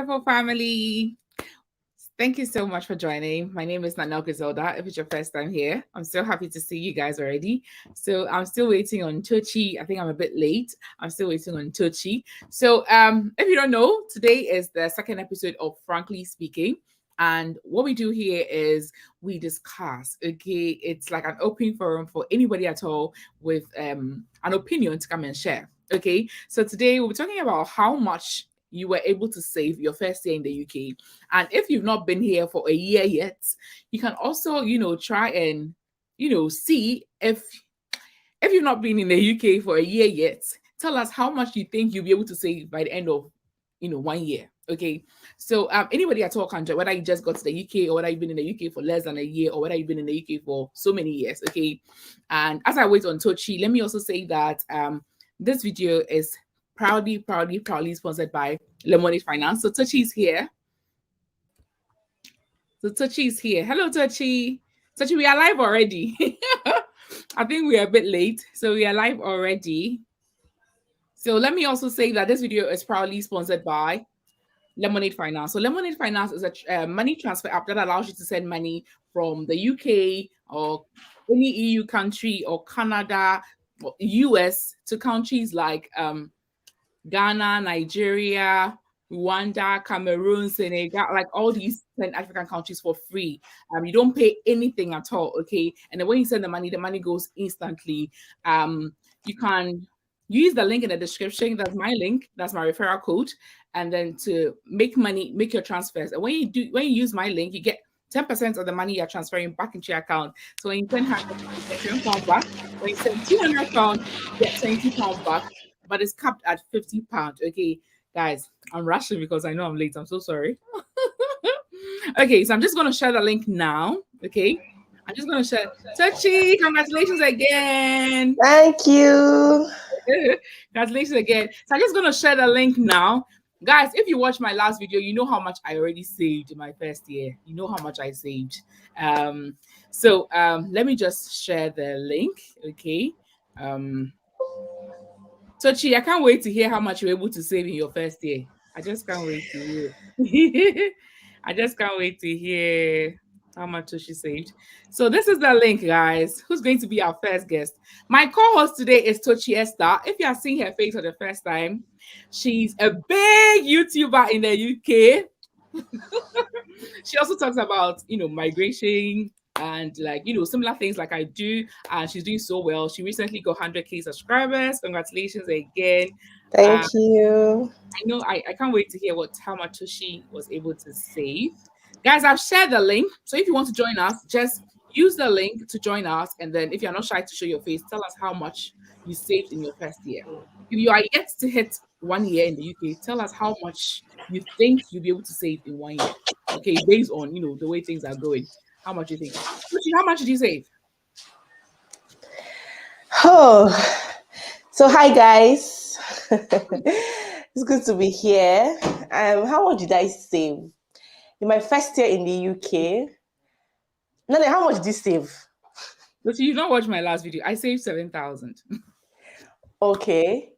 wonderful family. Thank you so much for joining. My name is Nanelle. If it's your first time here, I'm so happy to see you guys already. So I'm still waiting on Tochi. I think I'm a bit late. I'm still waiting on Tochi. So if you don't know, today is the second episode of Frankly Speaking. And what we do here is we discuss, okay? It's like an open forum for anybody at all with an opinion to come and share, okay? So today we'll be talking about how much you were able to save your first year in the UK. And if you've not been here for a year yet, you can also, try and, see if you've not been in the UK for a year yet, tell us how much you think you'll be able to save by the end of, 1 year. Okay. So anybody at all can join, whether you just got to the UK or whether you've been in the UK for less than a year or whether you've been in the UK for so many years. Okay. And as I wait on Tochi, let me also say that this video is proudly sponsored by Lemonade Finance. So Tochi is here. Hello, Tochi. Tochi, we are live already. I think we are a bit late. So we are live already. So let me also say that this video is proudly sponsored by Lemonade Finance. So Lemonade Finance is a money transfer app that allows you to send money from the UK or any EU country or Canada or US to countries like Ghana, Nigeria, Rwanda, Cameroon, Senegal, like all these 10 African countries for free. You don't pay anything at all, okay? And then when you send the money goes instantly. You can use the link in the description. That's my link. That's my referral code. And then to make your transfers. And when you use my link, you get 10% of the money you're transferring back into your account. So when you send £100, you get £10 back. When you send £200, you get £20 back. But it's capped at £50. Okay, guys, I'm rushing because I know I'm late. I'm so sorry. Okay, so I'm just going to share the link now. Okay, I'm just going to share. Tochi, congratulations again. Thank you. Congratulations again. So I'm just going to share the link now. Guys, if you watched my last video, you know how much I already saved in my first year. You know how much I saved. So let me just share the link. Okay. Tochi, I can't wait to hear how much you're able to save in your first year. I just can't wait to hear. I just can't wait to hear how much Tochi saved. So this is the link, guys. Who's going to be our first guest? My co-host today is Tochi Esther. If you are seeing her face for the first time, she's a big YouTuber in the UK. She also talks about, migration and similar things like I do, and she's doing so well. She recently got 100k subscribers. Congratulations again. Thank you. I know I can't wait to hear how much Tochi was able to save. Guys, I've shared the link. So if you want to join us, just use the link to join us. And then if you're not shy to show your face, tell us how much you saved in your first year. If you are yet to hit 1 year in the UK, tell us how much you think you'll be able to save in 1 year. Okay, based on the way things are going. How much do you think? How much did you save? Oh, so hi guys. It's good to be here. How much did I save in my first year in the UK? Nanelle, how much did you save? But you don't watch my last video. I saved 7,000. Okay.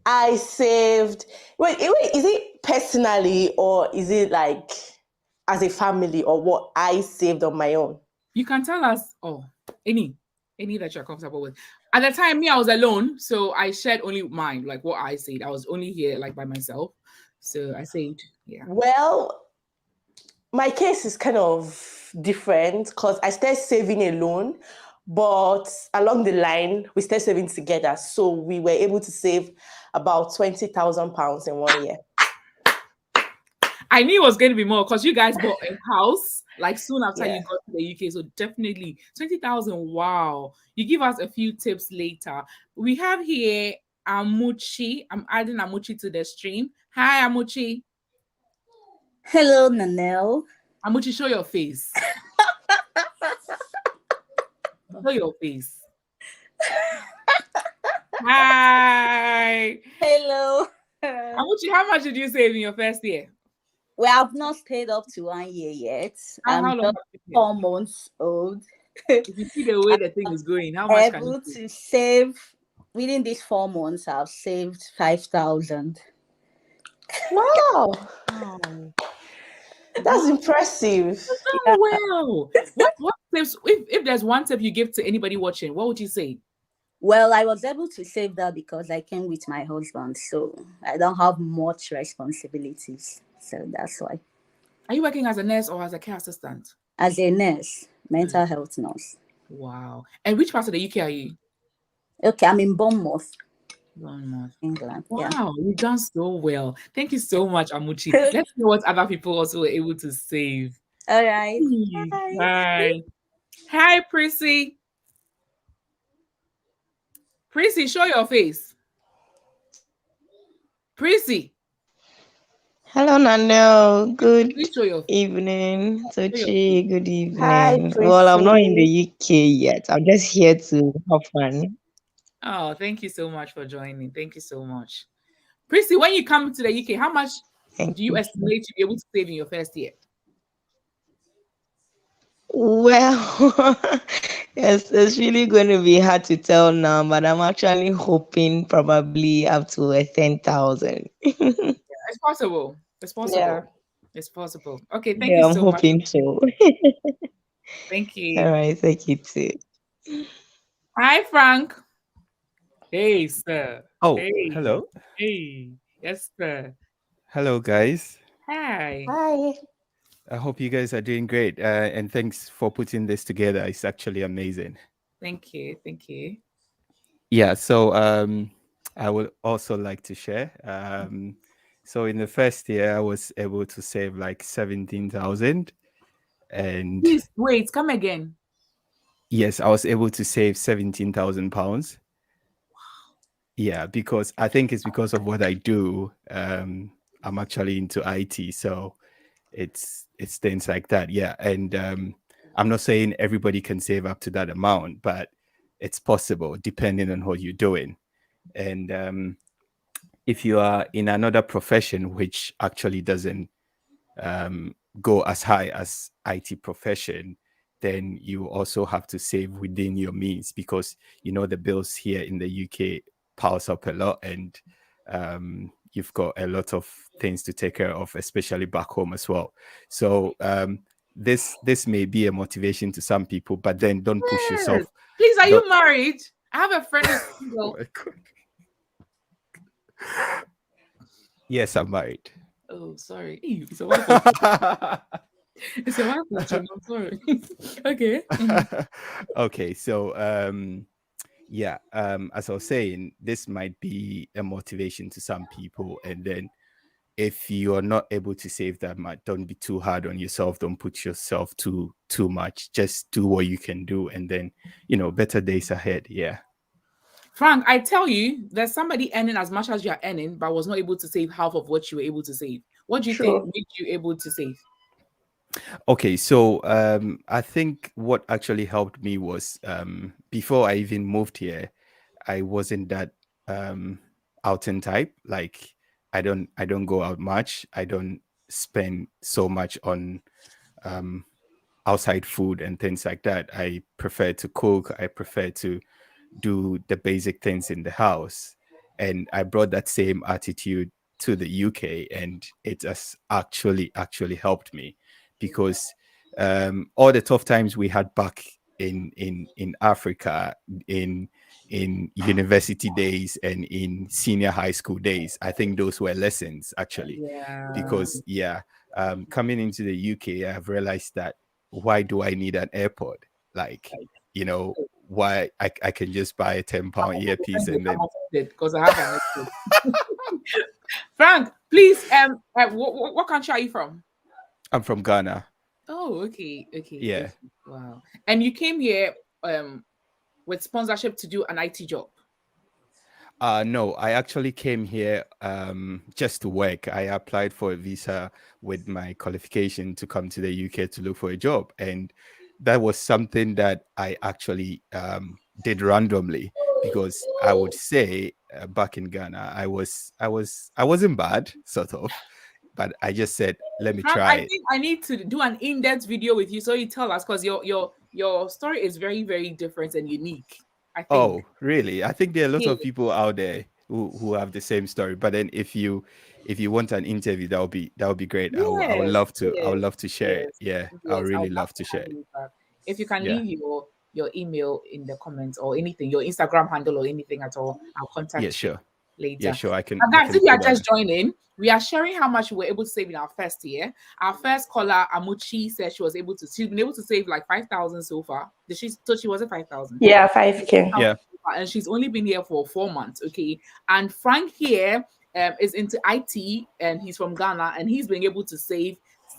I saved. Wait, is it personally or is it like as a family or what I saved on my own? You can tell us any that you're comfortable with. At the time, I was alone, so I shared only mine, like what I said. I was only here like by myself, so I saved. Yeah. Well, my case is kind of different because I started saving alone, but along the line we started saving together, so we were able to save about £20,000 in 1 year. I knew it was going to be more because you guys bought a house like soon after you got to the UK. So definitely 20,000. Wow. You give us a few tips later. We have here Amuchi. I'm adding Amuchi to the stream. Hi, Amuchi. Hello, Nanelle. Amuchi, show your face. Show your face. Hi. Hello. Amuchi, how much did you save in your first year? Well, I've not stayed up to 1 year yet. I'm just 4 months old. If you see the way the thing is going, how much can you to save within these 4 months? I've saved 5,000. Wow, Wow. that's impressive. Yeah. Oh, wow. What tips, if there's one tip you give to anybody watching, what would you say? Well, I was able to save that because I came with my husband, so I don't have much responsibilities. So that's why. Are you working as a nurse or as a care assistant? As a nurse, Mm. mental health nurse. Wow. And which part of the UK are you? Okay, I'm in Bournemouth, Bournemouth. England. Yeah. Wow, you've done so well. Thank you so much, Amuchi. Let's see what other people also were able to save. All right. Bye. Hi. Hi, Prissy. Prissy, show your face. Prissy, Hello, Nanelle. Good please show your evening, face. Tochi. Good Hi, evening. Well, I'm not in the Prissy. UK yet. I'm just here to have fun. Oh, thank you so much for joining. Thank you so much. Prissy, when you come to the UK, how much Thank do you you. estimate to be able to save in your first year? Well, it's really going to be hard to tell now, but I'm actually hoping probably up to a 10,000. It's possible. It's Yeah. possible. It's possible. Okay, thank you Yeah, I'm so much. hoping so. Thank All you. right, thank you too. Hi, Frank. Hey, sir. Oh, Hey. hello. Hey. Yes, sir. Hello, guys. Hi. Hi. I hope you guys are doing great. And thanks for putting this together. It's actually amazing. Thank you. Thank you. Yeah, so I would also like to share. So in the first year, I was able to save like 17,000. And Please wait, come again. yes, I was able to save 17,000 pounds. Yeah, because I think it's because of what I do. I'm actually into IT, so it's things like that. Yeah, and I'm not saying everybody can save up to that amount, but it's possible depending on what you're doing. And if you are in another profession which actually doesn't go as high as IT profession, then you also have to save within your means, because the bills here in the UK piles up a lot, and you've got a lot of things to take care of, especially back home as well. So this may be a motivation to some people, but then don't push Yes. yourself. Please, are Don't- you married? I have a friend who's Oh single. my God. Yes, I'm married. Oh, sorry. Ew, it's a wife of it's a wife of John. I'm sorry. Okay. Okay, so yeah, as I was saying, this might be a motivation to some people, and then if you are not able to save that much, don't be too hard on yourself. Don't put yourself too much. Just do what you can do, and then better days ahead. Yeah. Frank, I tell you, there's somebody earning as much as you're earning, but was not able to save half of what you were able to save. What do you think True. made you able to save? Okay, so I think what actually helped me was before I even moved here, I wasn't that out and type. Like I don't go out much. I don't spend so much on outside food and things like that. I prefer to cook. I prefer to do the basic things in the house. And I brought that same attitude to the UK, and it has actually helped me, because all the tough times we had back in Africa, in university days and in senior high school days, I think those were lessons actually, Yeah. because coming into the UK, I've realized that why do I need an airport? Like, why I can just buy a 10-pound earpiece and then Because I have an exit. Frank, please, what country are you from? I'm from Ghana. Oh, okay, okay, Yeah. okay. Wow. And you came here with sponsorship to do an IT job. No, I actually came here just to work. I applied for a visa with my qualification to come to the UK to look for a job, and that was something that I actually did randomly, because I would say back in Ghana, I wasn't bad, sort of, but I just said, let me Frank, try I it. think I need to do an in-depth video with you so you tell us, because your story is very, very different and unique. I think. Oh, really? I think there are a lot Yeah. of people out there who have the same story. But then if you if you want an interview, that would be great. I would Yes, love to. I would yes, love to share it. yes, Yeah, I would I really would love to share it. absolutely do that. If you can Yeah. leave your email in the comments or anything, your Instagram handle or anything at all, I'll contact Yeah, you sure. later. Yeah, sure. I can. And I guys, can if you are put that. just joining, we are sharing how much we were able to save in our first year. Our first caller, Amuchi, said she's been able to save like 5,000 so far. She was it 5,000? Yeah, 5K. Yeah. And she's only been here for 4 months. Okay. And Frank here is into IT and he's from Ghana and he's been able to save.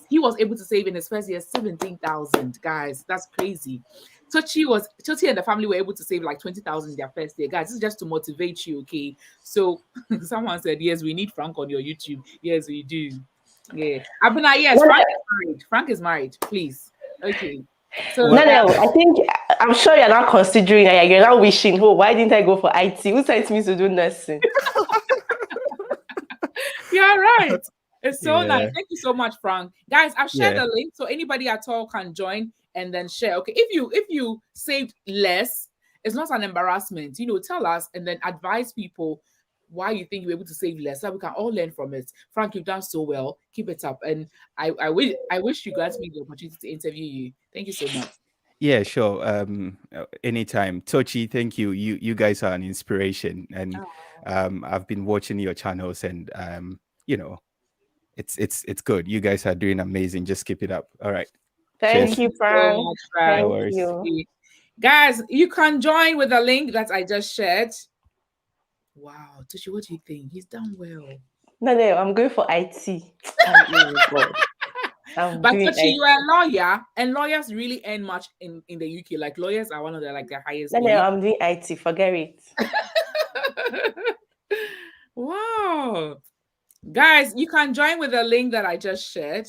He was able to save in his first year 17,000. Guys, that's crazy. Tochi and the family were able to save like 20,000 in their first year. Guys, this is just to motivate you, okay? So someone said, yes, we need Frank on your YouTube. Yes, we do. Yeah. Abuna, yes, Frank is married, please. Okay. So Nanelle, I'm sure you're not considering, you're not wishing, oh, why didn't I go for IT? Who sent me to do nursing? you're right. It's so Yeah. nice. Thank you so much, Frank. Guys, I've shared the link so anybody at all can join and then share. Okay, if you saved less, it's not an embarrassment. Tell us and then advise people why you think you're able to save less, so we can all learn from it. Frank, you've done so well. Keep it up. And I wish you guys me the opportunity to interview you. Thank you so much. Yeah, sure. Anytime. Tochi, thank you. You guys are an inspiration, and I've been watching your channels, and it's good. You guys are doing amazing. Just keep it up. All right. Thank you, Frank. So much, Frank. No worries. You. Guys, you can join with the link that I just shared. Wow, Tochi, what do you think? He's done well. No, I'm going for IT. But Tochi, you are a lawyer, and lawyers really earn much in the UK. Like lawyers are one of the highest. No, I'm doing IT. Forget it. Wow. Guys, you can join with the link that I just shared.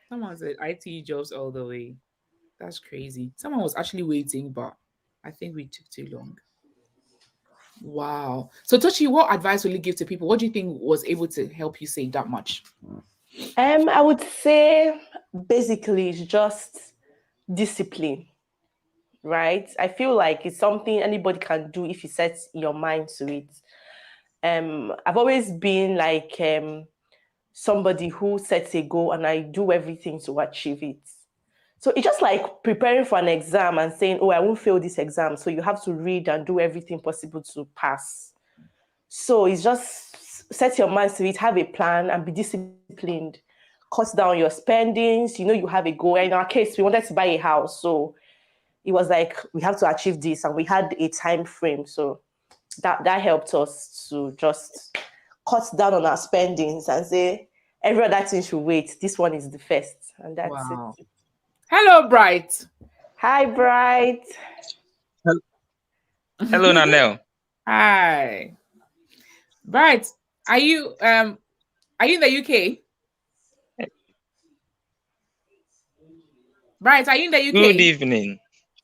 Someone said IT jobs all the way. That's crazy. Someone was actually waiting, but I think we took too long. Wow. So Tochi, what advice will you give to people? What do you think was able to help you save that much? I would say basically it's just discipline, right? I feel like it's something anybody can do if you set your mind to it. I've always been like somebody who sets a goal and I do everything to achieve it. So it's just like preparing for an exam and saying, oh, I won't fail this exam. So you have to read and do everything possible to pass. So it's just set your mind to it, have a plan and be disciplined. Cut down your spendings. You have a goal. In our case, we wanted to buy a house. So it was like, we have to achieve this and we had a time frame. So that helped us to just cut down on our spendings and say, every other thing should wait. This one is the first. And that's it. Hello, Bright. Hi, Bright. Hello, Nanelle. Hi. Bright, are you in the UK? Bright, are you in the UK? Good evening.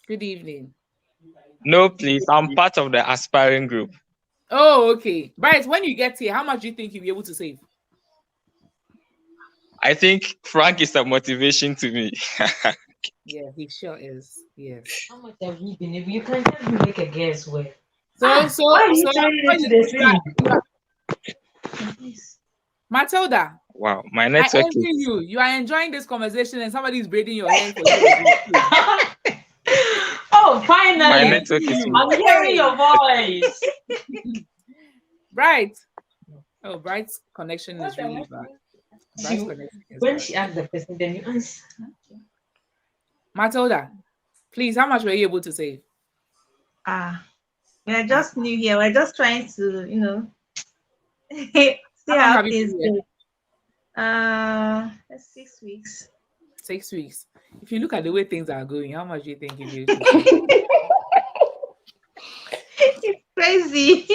Good evening. No, please. I'm part of the aspiring group. Oh, okay. Bright, when you get here, how much do you think you'll be able to save? I think Frank is a motivation to me. Yeah, he sure is. Yes. How much have you been able? You can help me make a guess where. Matilda. Wow, my network is you. You are enjoying this conversation and somebody is braiding your hair for you. Oh, finally. My network is I'm hearing your voice. Bright. Oh, Bright's connection is really bad. When she asked the person, then you answer. Matilda, please, how much were you able to save? We're just new here. We're just trying to, see how things go. 6 weeks. 6 weeks. If you look at the way things are going, how much do you think you It's crazy.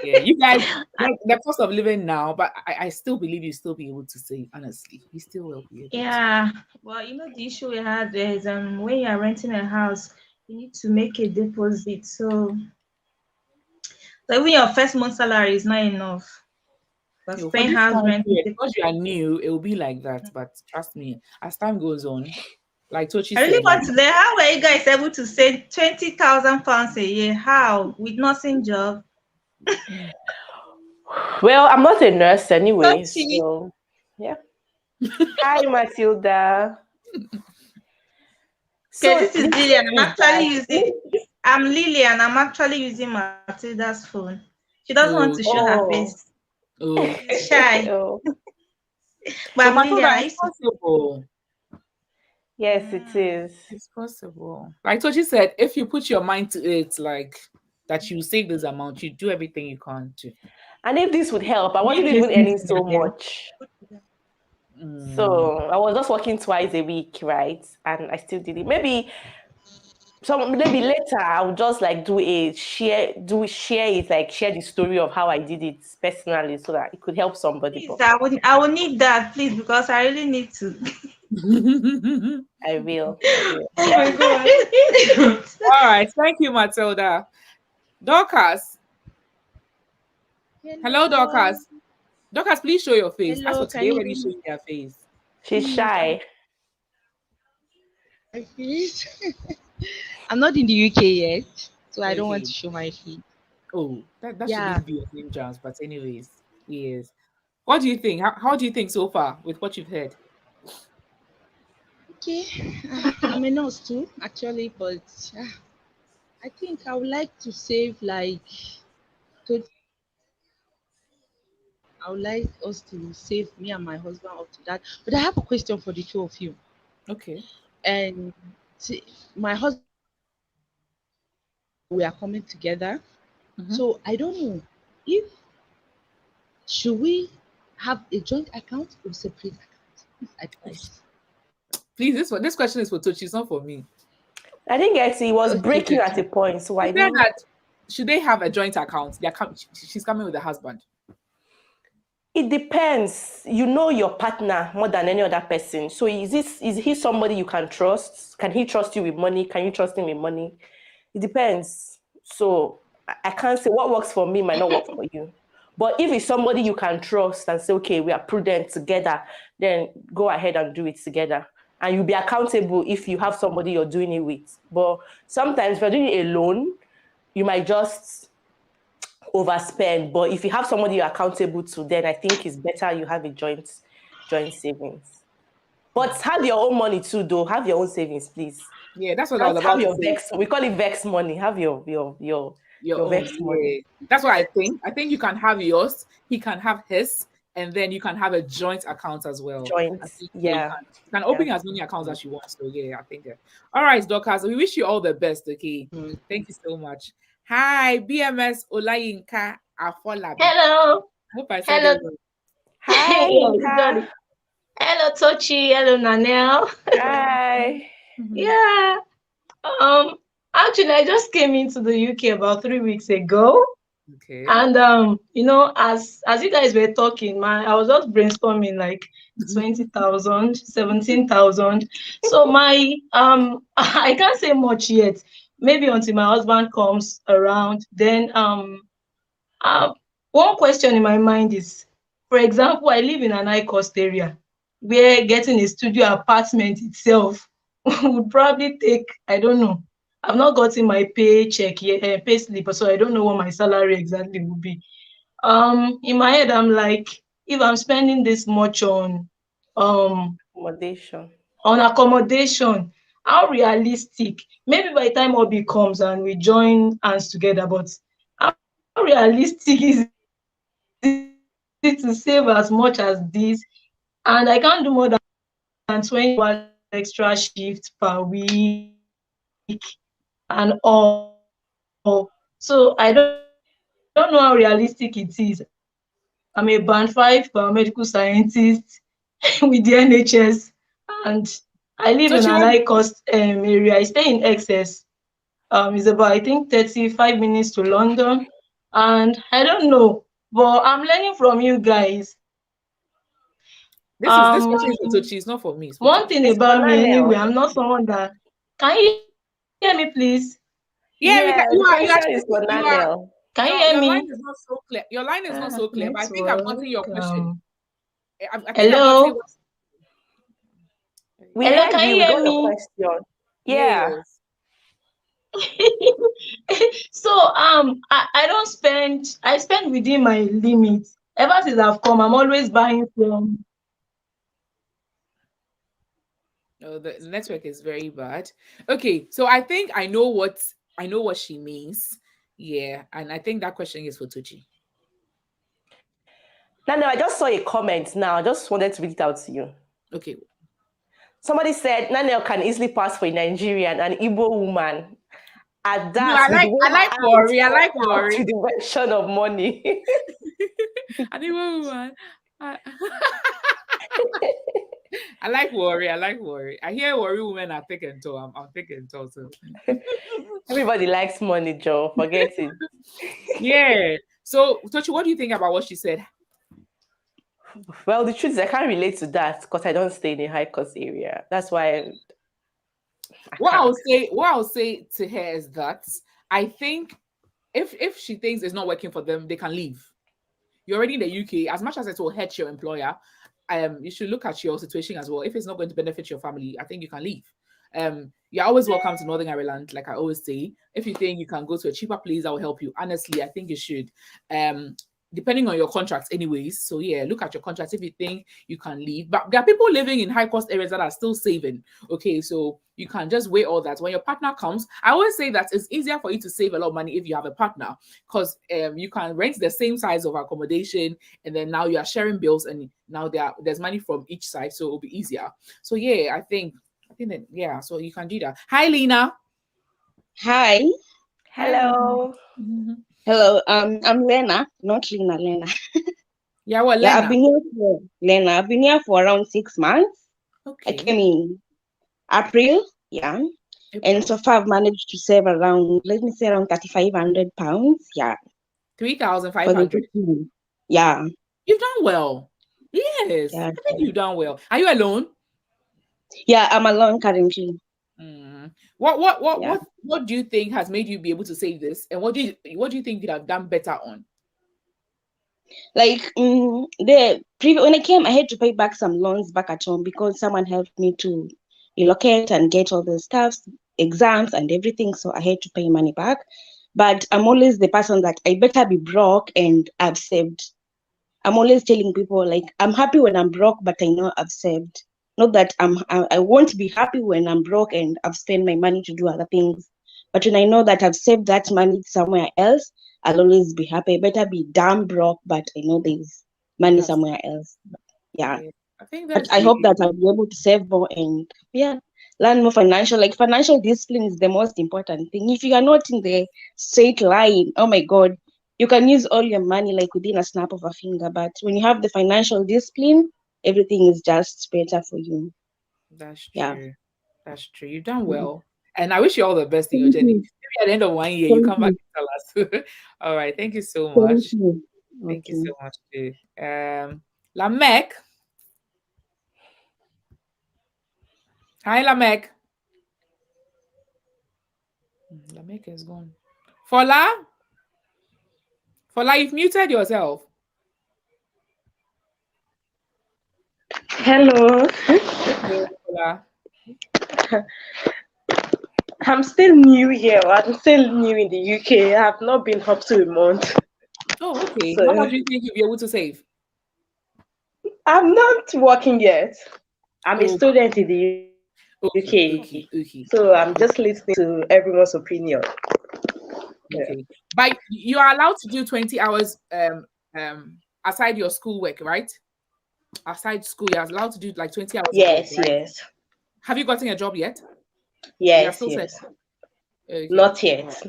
Yeah, you guys, the cost of living now, but I still believe you still be able to save, honestly. You still will be able to. Well, the issue we had is when you are renting a house, you need to make a deposit. So even your first month salary is not enough. Because paying house rent, because you are new, it will be like that. But trust me, as time goes on, like Tochi I really want to learn, how were you guys able to save 20,000 pounds a year? How? With nursing job? Well, I'm not a nurse anyway, Touchy. so yeah. Hi, Matilda. Okay, So this is the Lillian. thing is that I'm Lillian. I'm actually using Matilda's phone. She doesn't want to show her face. oh Oh. She's shy. oh But So I'm Matilda, Lillian. I it's used to. possible. yes, it is. It's possible. Like Tochi said, if you put your mind to it, like that you save this amount, you do everything you can to. And if this would help, I Maybe wasn't even listening earning to so Nanelle. much. Mm. So I was just working twice a week, right? And I still did it. Maybe later I'll just like share it, like share the story of how I did it personally so that it could help somebody. Please, But I would need that, please, because I really need to. I will. Oh my god. All right. Thank you, Matilda. Dorcas. Hello, Hello. Dorcas. Dorcas, please show your face. As Hello. for Can today, you when hear you me? showing their face. She's shy. My face? I'm not in the UK yet, so I don't want Okay. to show my feet. Oh, that Yeah. shouldn't be a name chance, but anyways, yes. What do you think? How do you think so far with what you've heard? Okay. I'm a nurse too, actually, but I think I would like to save like 20,000. I would like us to save me and my husband up to that. But I have a question for the two of you. Okay. And see, my husband and I, we are coming together. Mm-hmm. So I don't know if should we have a joint account or separate account? Please advise. Please, this question is for Tochi, it's not for me. I didn't get it. It was Okay, breaking at okay. a point, so She I said didn't. that should they have a joint account? She's coming with the husband. It depends. You know your partner more than any other person. So is he somebody you can trust? Can he trust you with money? Can you trust him with money? It depends. So I can't say what works for me might not work for you. But if it's somebody you can trust and say, okay, we are prudent together, then go ahead and do it together. And you'll be accountable if you have somebody you're doing it with. But sometimes if you're doing it alone, you might just overspend. But if you have somebody you're accountable to, then I think it's better you have a joint savings. But have your own money too, though. Have your own savings, please. Yeah, that's what I Just was have about to your say. vex. We call it vex money. Have Your your own, vex money. yeah. That's what I think. I think you can have yours, he can have his, and then you can have a joint account as well. I Joint. think yeah, Yeah. you can Yeah. open as many accounts as you want. So yeah, I think. All right, Dorcas, we wish you all the best. Okay, thank you so much. Hi, BMS Olayinka Afolabi. Hello. Hope I said Hello. it well. Hi, Yes, Inka. sorry. Hello, Tochi. Hello, Nanelle. Hi. Mhm. Yeah. Um. Actually, I just came into the UK about 3 weeks ago, Okay. and as you guys were talking, I was just brainstorming like 20,000, 17,000. So my I can't say much yet. Maybe until my husband comes around, then Uh, one question in my mind is, for example, I live in an high cost area where getting a studio apartment itself would probably take, I don't know. I've not gotten my paycheck yet, pay slip, so I don't know what my salary exactly would be. In my head, I'm like, if I'm spending this much um Accommodation. on accommodation, how realistic? Maybe by the time Obi comes and we join hands together, but how realistic is it to save as much as this? And I can't do more than 20 hours extra shift per week and all. So I don't know how realistic it is. I'm a band 5 biomedical scientist with the NHS, and I live in an high cost area. I stay in excess. So she was It's about, I think, 35 minutes to London. And I don't know, but I'm learning from you guys. this question is for Tochi, it's not for me, it's for One Tochi. thing It's for about me anyway, Nanelle. I'm not someone that. Can you hear me, please? Yeah, Yeah, you the are question is actually for you are Nanelle. Can you hear your line me? is not so clear. Your line is not so clear, but I think I've gotten Network. your question. I think I've gotten Hello? what. We Hello, heard can you. you We hear got your me? question. Yeah. Yes. So I don't spend. I spend within my limit. Ever since I've come, I'm always buying from. Oh, the network is very bad. Okay, so I think I know what she means. Yeah, and I think that question is for Tochi. No, I just saw a comment now. I just wanted to read it out to you. Okay. Somebody said Nanelle can easily pass for a Nigerian, an Igbo woman. At No, that, with the way I like her eyes worry. I like point out worry. to the direction of money. I think woman. I, I like worry. I like worry. I hear worry women are thick and tall. I'm thick and tall too. Everybody likes money, Joe. Forget it. Yeah. So, Tochi, what do you think about what she said? Well, the truth is, I can't relate to that because I don't stay in a high cost area. That's why. What I'll say to her is that I think if she thinks it's not working for them, they can leave. You're already in the UK. As much as it will hurt your employer, you should look at your situation as well. If it's not going to benefit your family, I think you can leave. You're always welcome to Northern Ireland, like I always say. If you think you can go to a cheaper place that will help you, honestly, I think you should. Depending on your contracts, anyways. So yeah, look at your contracts if you think you can leave. But there are people living in high cost areas that are still saving. Okay, so you can just weigh all that. When your partner comes, I always say that it's easier for you to save a lot of money if you have a partner, because you can rent the same size of accommodation, and then now you are sharing bills, and now there's money from each side, so it'll be easier. So yeah, I think that, yeah, so you can do that. Hi, Lena. Hi. Hello. Hello. I'm Lena, not Lena. Lena. Yeah, well, Yeah, Lena. I've been here for Lena. I've been here for around 6 months. I Okay. came in April. Yeah. And so far I've managed to save around, let me say, around £3,500. Yeah. 3,500. Yeah. You've done well. Yes, Yeah. I think you've done well. Are you alone? Yeah, I'm alone currently. What do you think has made you be able to save this, and what do you think you'd have done better on? Like when I came, I had to pay back some loans back at home because someone helped me to relocate and get all the stuff, exams and everything. So I had to pay money back. But I'm always the person that I better be broke and I've saved. I'm always telling people, like, I'm happy when I'm broke, but I know I've saved. Not that I won't be happy when I'm broke and I've spent my money to do other things. But when I know that I've saved that money somewhere else, I'll always be happy. I better be damn broke, but I know there's money somewhere else. Yeah. I think But that's I hope really that I'll be able to save more and learn more financial discipline is the most important thing. If you are not in the straight line, oh my God, you can use all your money like within a snap of a finger. But when you have the financial discipline, everything is just better for you. That's true. Yeah. That's true. You've done well. And I wish you all the best in your Thank journey. you. Maybe at the end of 1 year, you Thank come back you. and tell us. All right. Thank you so Thank much. you. Thank you Okay. so much, too. Lamek. Hi, Lamek. Lamek is gone. Fola? Fola, you've muted yourself. Hello. Hello, Fola. I'm still new here. I'm still new in the UK. I have not been up to a month. Oh, okay. How So much do you think you'll be able to save? I'm not working yet. I'm a Oh, student in the UK. okay. So I'm just listening to everyone's opinion. Yeah. Okay. But you are allowed to do 20 hours aside your schoolwork, right? Aside school, you're allowed to do like 20 hours of work, Yes, right? yes. Have you gotten a job yet? You're Yes, still yes. searching. Okay. Not yet.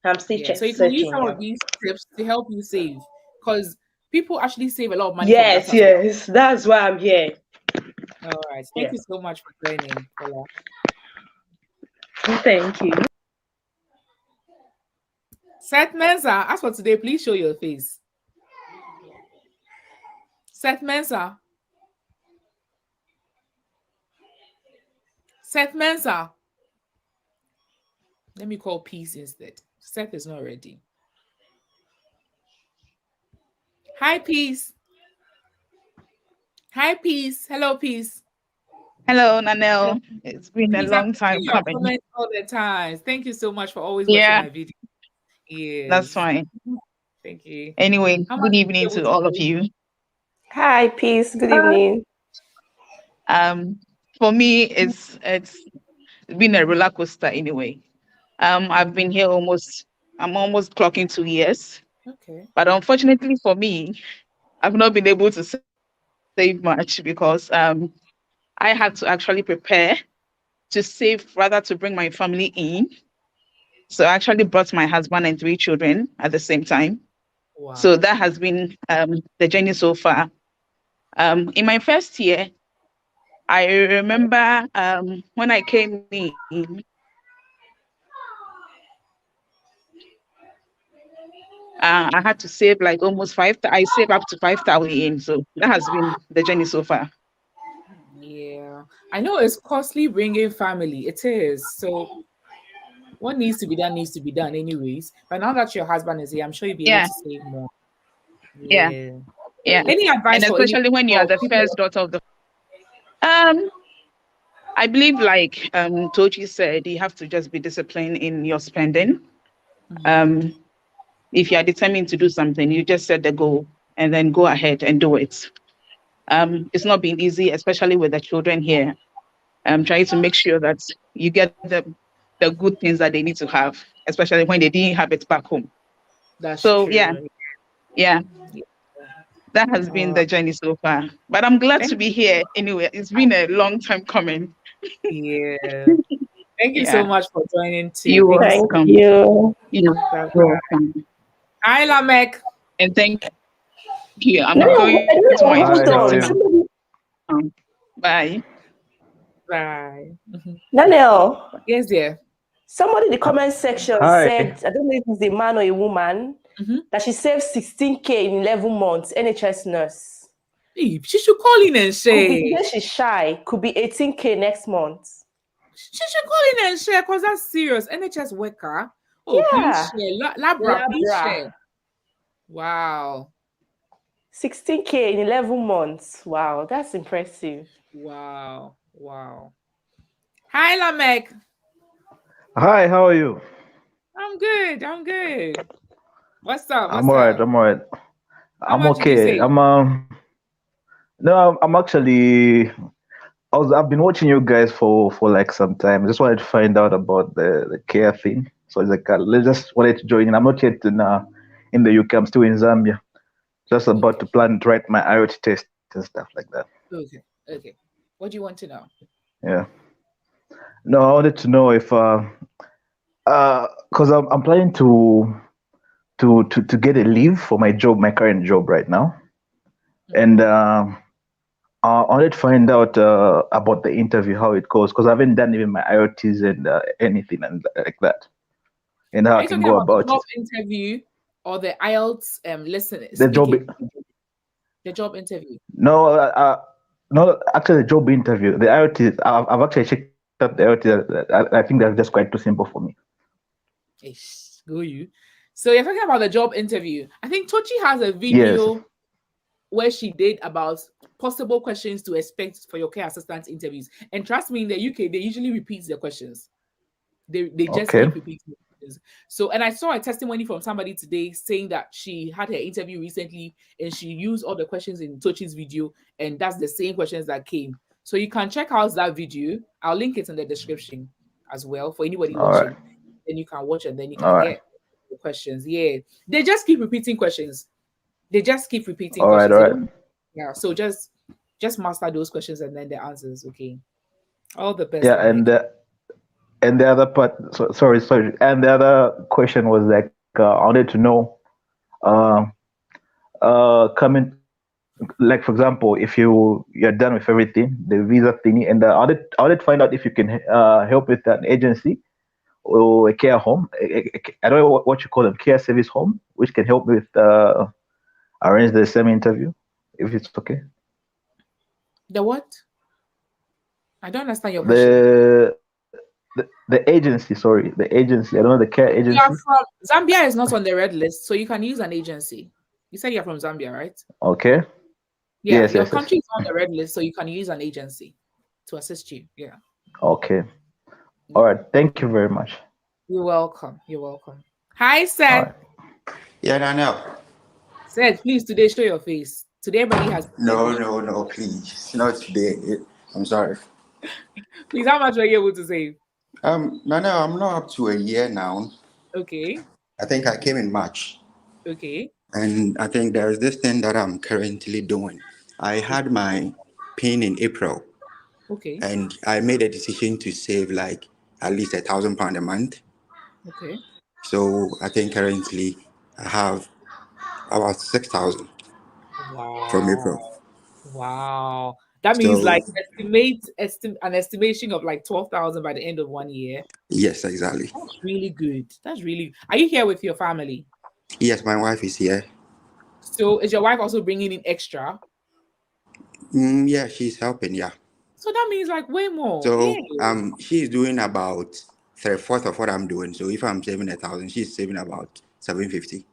I'm still Yeah. So you can use searching. some Yeah. of these tips to help you save, because people actually save a lot of money from that Yes, as well. yes. That's why I'm here. All right. Thank Yeah. you so much for joining, Paula. Thank you. Seth Mensa, as for today, please show your face. Seth Mensa. Seth Mensa. Let me call Peace instead. Seth is not ready. Hi, Peace. Hi, Peace. Hello, Peace. Hello, Nanelle. It's been a Please, I'm long reading time your coming. comments all the time. Thank you so much for always watching Yeah, my video. that's Yes. fine. Thank you. Anyway, How much good are you evening able to to all of do? you. Hi, peace. Good Uh, evening. for me, it's been a roller coaster anyway. I've been here I'm almost clocking 2 years, Okay. but unfortunately for me, I've not been able to save much because I had to actually prepare to save rather to bring my family in. So I actually brought my husband and 3 children at the same time. So Wow. that has been the journey so far. In my first year, I remember when I came in, I had to save like almost I saved up to 5,000 in. So that has been the journey so far. Yeah. I know it's costly bringing family. It is. So what needs to be done anyways. But now that your husband is here, I'm sure you'll be able Yeah, to save more. yeah, Yeah. yeah. Any And advice for any especially when you are for the people? first daughter of the I believe like Tochi said, you have to just be disciplined in your spending. Um, if you are determined to do something, you just set the goal and then go ahead and do it. It's not been easy, especially with the children here. Trying to make sure that you get the good things that they need to have, especially when they didn't have it back home. That's So yeah, true. yeah, Yeah. that has been Uh, the journey so far. But I'm glad to thank be here anyway. It's been a long time coming. Yeah. Thank you so Yeah, much for joining too. you're Thank you so Thank welcome. you. You're much. welcome. Hi, Lamek. And thank you. I'm No, going no, to my hold Hi, how toilet are on. you? now. Somebody, Bye. Bye. Nanelle, Yes, dear. somebody in the comment section Hi. said, I don't know if it's a man or a woman, that she saved 16K in 11 months, NHS nurse. Hey, she should call in and Could be share. today she's shy, could be 18K next month. She should call in and share because that's serious. NHS worker. Oh, please Yeah. share. Labra, please Labra. share. Wow. 16K in 11 months. Wow, that's impressive. Wow. Wow. Hi, Lamek. Hi, how are you? I'm good. I'm good. What's up? I'm What's alright, up? I'm alright. How I'm much did you okay. say? No, I'm actually I've been watching you guys for like some time. I just wanted to find out about the care thing. So it's like let's just wanted to join in. I'm not yet in the UK. I'm still in Zambia. Just about Okay. to plan to write my IoT test and stuff like that. Okay. Okay. What do you want to know? Yeah. No, I wanted to know if because I'm planning to get a leave for my job, my current job right now, and I wanted to find out about the interview, how it goes, because I haven't done even my IoTs and anything and like that, and how Are I you can talking go about the about job it. interview or the IELTS listen The job, speaking? The job interview. no, no, actually, the job interview, the IoT, I've actually checked out the IoT. I think that's just quite too simple for me. Ish, go you. So you're talking about the job interview. I think Tochi has a Yes. video where she did about possible questions to expect for your care assistant interviews. And trust me, in the UK, they usually repeat the questions. They just Okay. keep repeating the questions. So, and I saw a testimony from somebody today saying that she had her interview recently and she used all the questions in Tochi's video, and that's the same questions that came. So you can check out that video. I'll link it in the description as well for anybody All right. watching. Then you can watch and then you All can right. get the questions. Yeah, they just keep repeating questions. They just keep repeating All right. questions. All They right. don't. Yeah. So just master those questions and then the answers. Okay. All the best, Yeah, Lamek. and the other part. Sorry. And the other question was like, I wanted to know, uh, coming, like for example, if you're done with everything, the visa thingy, and I wanted to find out if you can help with an agency or a care home. I don't know what you call them, care service home, which can help with arrange the same interview, if it's okay. The what? I don't understand your question. The agency, sorry, the agency. I don't know, the care You are agency. from Zambia is not on the red list, so you can use an agency. You said you're from Zambia, right? Okay. Yeah, Yes, your yes, yes. country is on the red list, so you can use an agency. to assist you. Yeah. Okay. All right. Thank you very much. You're welcome. You're welcome. Hi, All Seth. right. Yeah, Nanelle. Seth, please today show your face. Today everybody has No, please. Not today. I'm sorry. Please, how much were you able to save? Nanelle, I'm not up to a year now. Okay. I think I came in March. Okay. And I think there's this thing that I'm currently doing. I had my PIN in April, Okay. and I made a decision to save like at least £1,000 a month. Okay. So I think currently I have about 6,000 from Wow. April. Wow. That means So like an estimation of like 12,000 by the end of 1 year. yes, exactly. That's really good. That's really. Are you here with your family? Yes, my wife is here. So is your wife also bringing in extra? Yeah, she's helping. Yeah. So that means like way more. So Yeah. she's doing about 3/4 of what I'm doing. So if I'm saving 1,000, she's saving about 750.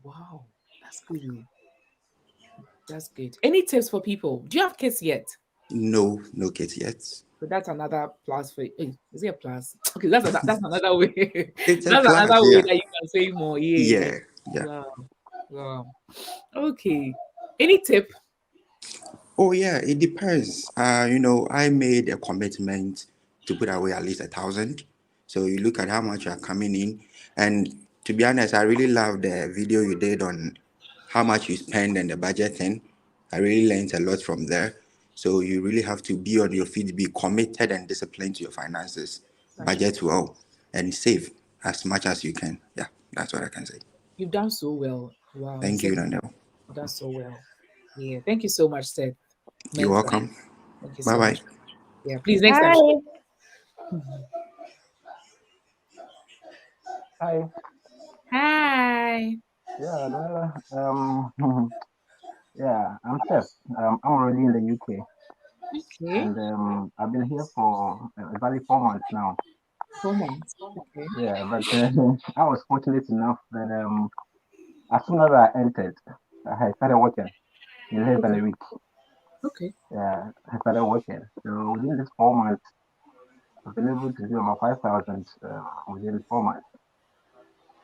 Wow. That's good. That's good. Any tips for people? Do you have kids yet? No kids yet. So that's another plus for is it a plus? Okay, that's another way. It's a That's plus, another way yeah. that you can save more. Yeah. Yeah. Wow. Wow. Okay. Any tip? Oh yeah, it depends. I made a commitment to put away at least 1,000. So you look at how much are coming in, and to be honest, I really love the video you did on how much you spend and the budget thing. I really learned a lot from there. So you really have to be on your feet, be committed and disciplined to your finances, budget well, and save as much as you can. Yeah, that's what I can say. You've done so well. Wow. Thank Seth, you, Nanelle. you've done so well. Yeah. Thank you so much, Seth. You're Mentor. welcome. Thank you Bye so bye. much. Yeah. Please next time. Hi. Hi. Hi. Yeah, yeah, I'm Seth. I'm already in the UK, Okay. and I've been here for exactly 4 months now. 4 months. Okay. Yeah, but I was fortunate enough that as soon as I entered, I started working in less than a week. Okay. Yeah, I started working. So within this 4 months, I've been able to do about 5,000 within 4 months.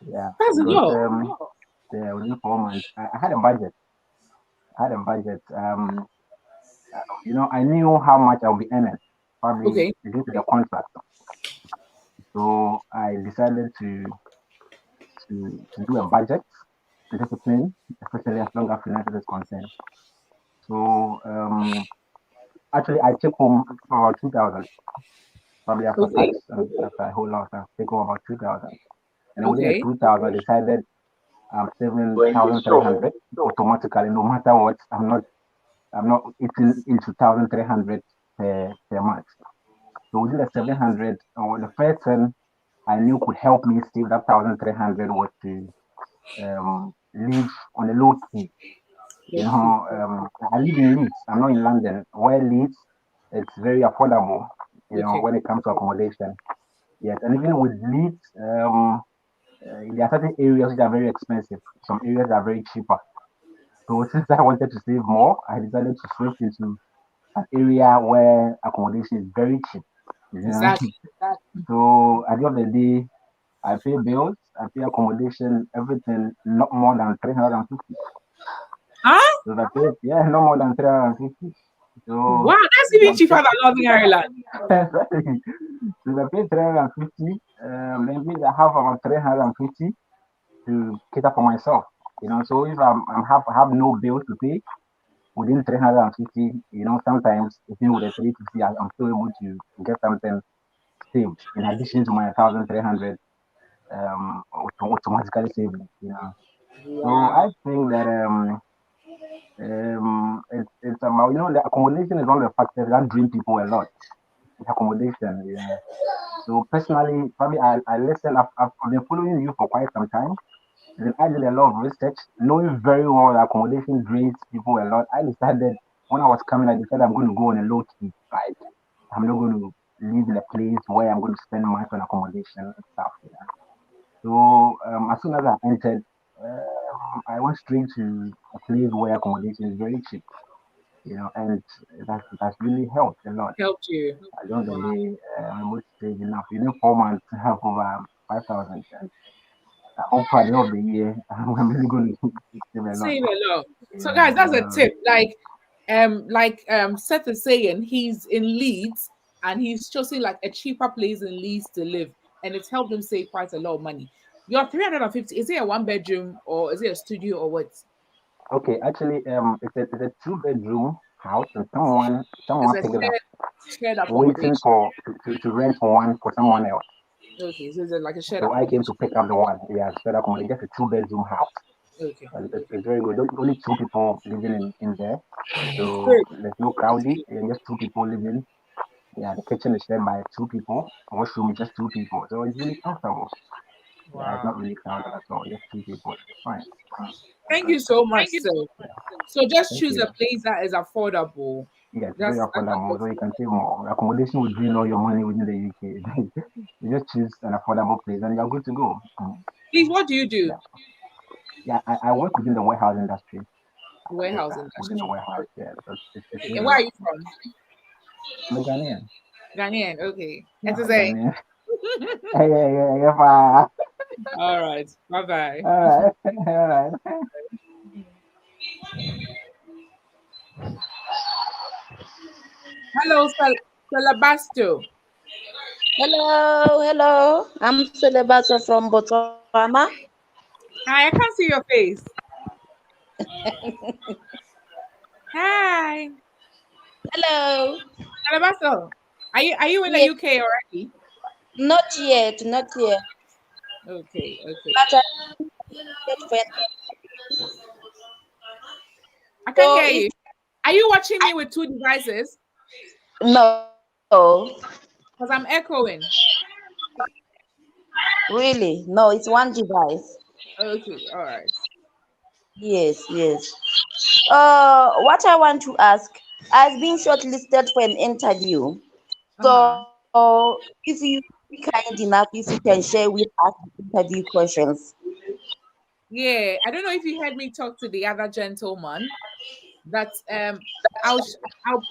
Yeah, That's a because lot. yeah, within 4 months, I had a budget. I had a budget. I knew how much I'll be earning, probably Okay. due to the contract. So I decided to do a budget, to discipline, especially as long as finances is concerned. So actually, I took home about 2,000, probably after Okay. tax and after a whole lot, I take home about 2,000. And then within the Okay. 2,000, I decided I'm saving 1,300 automatically, no matter what. I'm not eating into 1,300 per month. So within the 700, or the first thing I knew could help me save that 1,300 was to live on a low key. I live in Leeds. I'm not in London. Where Leeds, it's very affordable. Okay. When it comes to accommodation. Yes, and even with Leeds, there are certain areas that are very expensive. Some areas are very cheaper. So since I wanted to save more, I decided to shift into an area where accommodation is very cheap. Exactly. So at the end of the day, I pay bills, I pay accommodation, everything not more than 350. Huh? So that pay, yeah, no more than 350. So Wow, that's even cheaper than Northern Ireland. so I pay 350. Then maybe I have about 350 to cater for myself. So if I have no bills to pay within 350, sometimes even with the 350, I'm still able to get something saved in addition to my 1,300 automatically saving. So Wow. I think that it's about the accommodation is one of the factors that drain people a lot. Accommodation, yeah. So personally, probably I listen. I've been following you for quite some time. Then I did a lot of research, knowing very well that accommodation drains people a lot. I decided when I was coming, I decided I'm going to go on a low key. Like I'm not going to live in a place where I'm going to spend money on accommodation and stuff. Yeah. So as soon as I entered, I went straight to a place where accommodation is very cheap. and that's really helped a lot. Helped you. At the end of the Wow. day, I'm able to save enough. 4 months to have over 5,000. And I hope at the end of the year, I'm really going to save a lot. Save a lot. So Yeah, guys, that's a tip. Seth is saying, he's in Leeds and he's choosing like a cheaper place in Leeds to live, and it's helped him save quite a lot of money. Your 350, is it a 1 bedroom or is it a studio or what? Okay, actually, it's a 2 bedroom house, and It's someone a picked it up, shared waiting accommodation. to rent one for someone else. Okay, so it's like a shared So I came to accommodation. pick up the one. Yeah, shared accommodation, just a 2 bedroom house. Okay. It's very good. Only 2 people living in there, It's so good. there's no crowding. And just 2 people living. Yeah, the kitchen is shared by 2 people. Washroom is just 2 people, so it's really comfortable. Yeah, it's Wow. not really crowded at all. Just 2 people. It's fine. Thank you so much, sir. So just Thank choose you. a place that is affordable. Yeah, it's very That's affordable, so you can save more. Accommodation will drain all your money within the UK. You just choose an affordable place and you're good to go. Please, what do you do? Yeah, yeah. I work within the warehouse industry. Warehouse Within the industry. warehouse, yeah. So it's Okay. And really where are good. you from? I'm a Ghanaian. Ghanaian. Okay. Yeah, And to I'm say. Ghanaian. Hey, yeah. All right. Bye bye. All right, all right. Hello, Salabasto. Hello. I'm Celebato from Botswana. Hi, I can't see your face. Hi. Hello. Salabasto. Are you in the Yes. UK already? Not yet. Okay. But I can't so hear you. Are you watching me with 2 devices? no. Because I'm echoing. Really? No, it's one device. Okay, all right. Yes. What I want to ask, I've been shortlisted for an interview. Uh-huh. So if you be kind enough, if you can share with us the interview questions. Yeah, I don't know if you heard me talk to the other gentleman. That I'll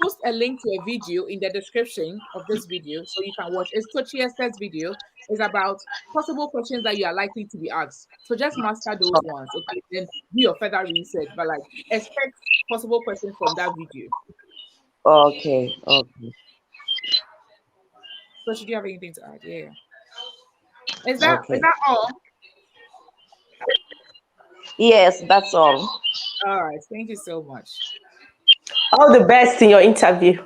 post a link to a video in the description of this video so you can watch. It's Tochi Esther's video. It's about possible questions that you are likely to be asked. So just master those ones, okay? Then do your further research, but like expect possible questions from that video. Okay. So should you have anything to add? Yeah. Is that all? Yes, that's all. All right. Thank you so much. All the best in your interview.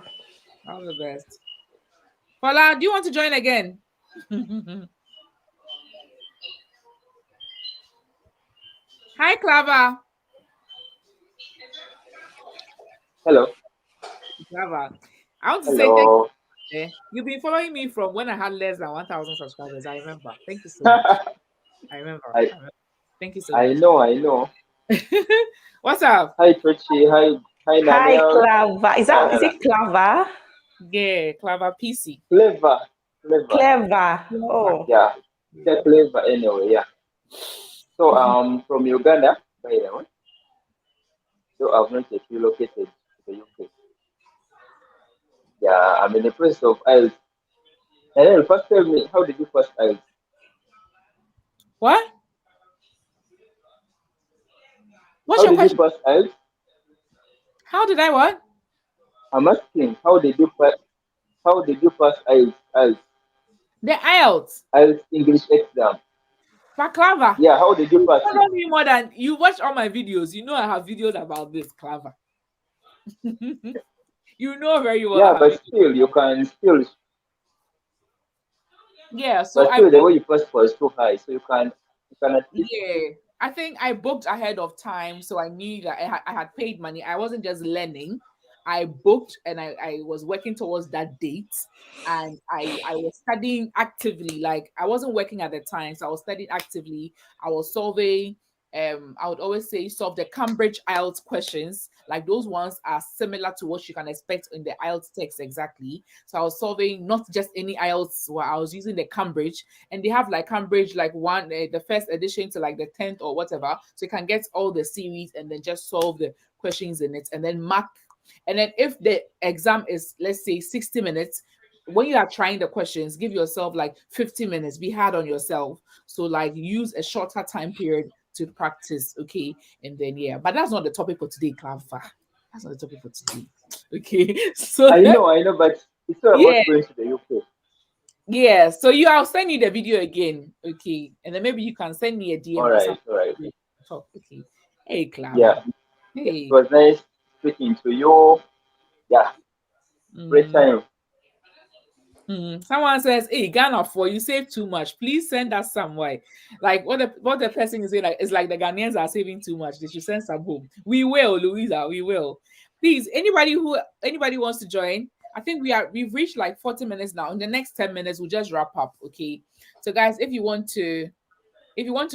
All the best. Paula, do you want to join again? Hi, Clava. Hello. Clava. I want to say thank Hello. you. You've been following me from when I had less than 1,000 subscribers. I remember. Thank you so much. I remember. Thank you so I much. know. What's up? Hi, Tochi. Hi, Hi, Nanelle. Clava. Is it Clava? Yeah, Clava PC. Clever. Clever. Oh. Yeah, they're clever anyway. Yeah. So from Uganda, by the way. So I've not yet relocated to the UK. Yeah, I'm in the process of IELTS. Nanelle, first tell me, how did you pass IELTS? What? What's How your did you question? pass IELTS? How did I what? I'm asking, how did you pass IELTS? The IELTS. IELTS English exam. But Clava. Yeah, how did you You pass it? follow me more than you watch all my videos. You know I have videos about this, Clava. You know very well. Yeah, but still, you can still. Yeah, so But I still, the way booked. you pass for is too high, so you can at least. Yeah, I think I booked ahead of time, so I knew that I had paid money. I wasn't just learning. I booked and I was working towards that date, and I was studying actively. Like I wasn't working at the time, so I was studying actively. I was solving. I would always say solve the Cambridge IELTS questions. Like those ones are similar to what you can expect in the IELTS text exactly. So I was solving not just any IELTS. Well, I was using the Cambridge, and they have like Cambridge like the first edition to like the 10th or whatever. So you can get all the series and then just solve the questions in it, and then mark And then if the exam is, let's say, 60 minutes, when you are trying the questions, give yourself like 50 minutes. Be hard on yourself. So like use a shorter time period to practice. Okay. And then yeah, but that's not the topic for today, Clanfa. That's not the topic for today. Okay. So I know, but it's all yeah. about going to the UK. Yeah. So I'll send you the video again. Okay. And then maybe you can send me a DM All or right, something. all right. Talk. Okay. Hey, Clara. Yeah. Hey. It was nice speaking to you. Yeah. Great time. Someone says, "Hey, Ghana, for you save too much. Please send us some way." Like what the person is saying, like it's like the Ghanaians are saving too much. They should send some home. We will, Louisa. We will. Please, anybody wants to join. I think we've reached like 40 minutes now. In the next 10 minutes, we'll just wrap up. Okay. So, guys, if you want to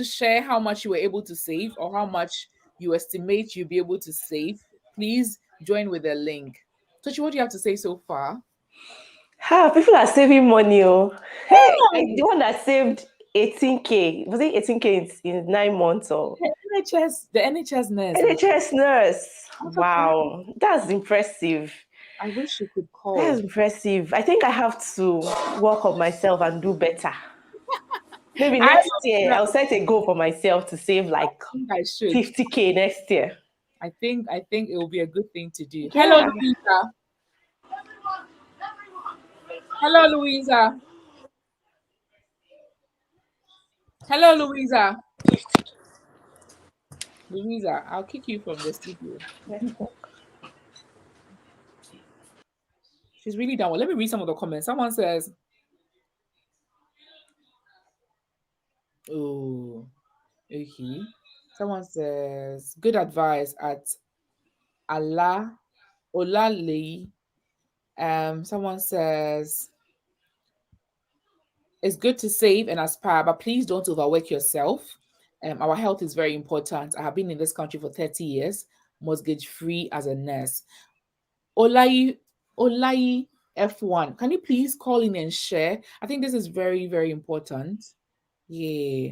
share how much you were able to save or how much you estimate you'll be able to save, please join with the link. Tochi, what do you have to say so far? People are saving money. Oh, hey, the one that saved 18K. Was it 18K in 9 months or the NHS nurse? NHS nurse. Wow, that's impressive. I wish you could call. That's impressive. I think I have to work on myself and do better. Maybe next year I'll set a goal for myself to save like 50K next year. I think it will be a good thing to do. Yeah. Hello, Louisa. Hello, Louisa. Hello, Louisa. Louisa, I'll kick you from the studio. She's really down. Well, let me read some of the comments. Someone says, "Oh, okay." Someone says, "Good advice at Allah Olale." Someone says, "It's good to save and aspire, but please don't overwork yourself. Our health is very important. I have been in this country for 30 years, mortgage free as a nurse." Olai F1, can you please call in and share? I think this is very, very important. Yeah.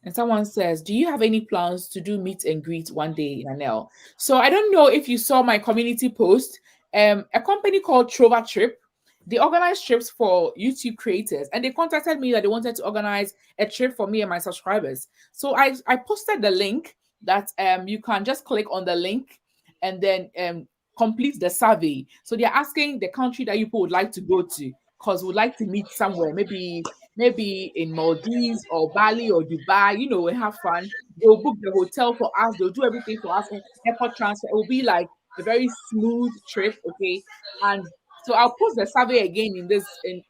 And someone says, "Do you have any plans to do meet and greet one day, Nanelle?" So I don't know if you saw my community post. A company called TrovaTrip, they organize trips for YouTube creators, and they contacted me that they wanted to organize a trip for me and my subscribers. So I posted the link that you can just click on the link and then complete the survey. So they're asking the country that you would like to go to, because we'd like to meet somewhere, maybe in Maldives or Bali or Dubai, and have fun. They'll book the hotel for us, they'll do everything for us, airport transfer. It will be like a very smooth trip, okay? And so I'll post the survey again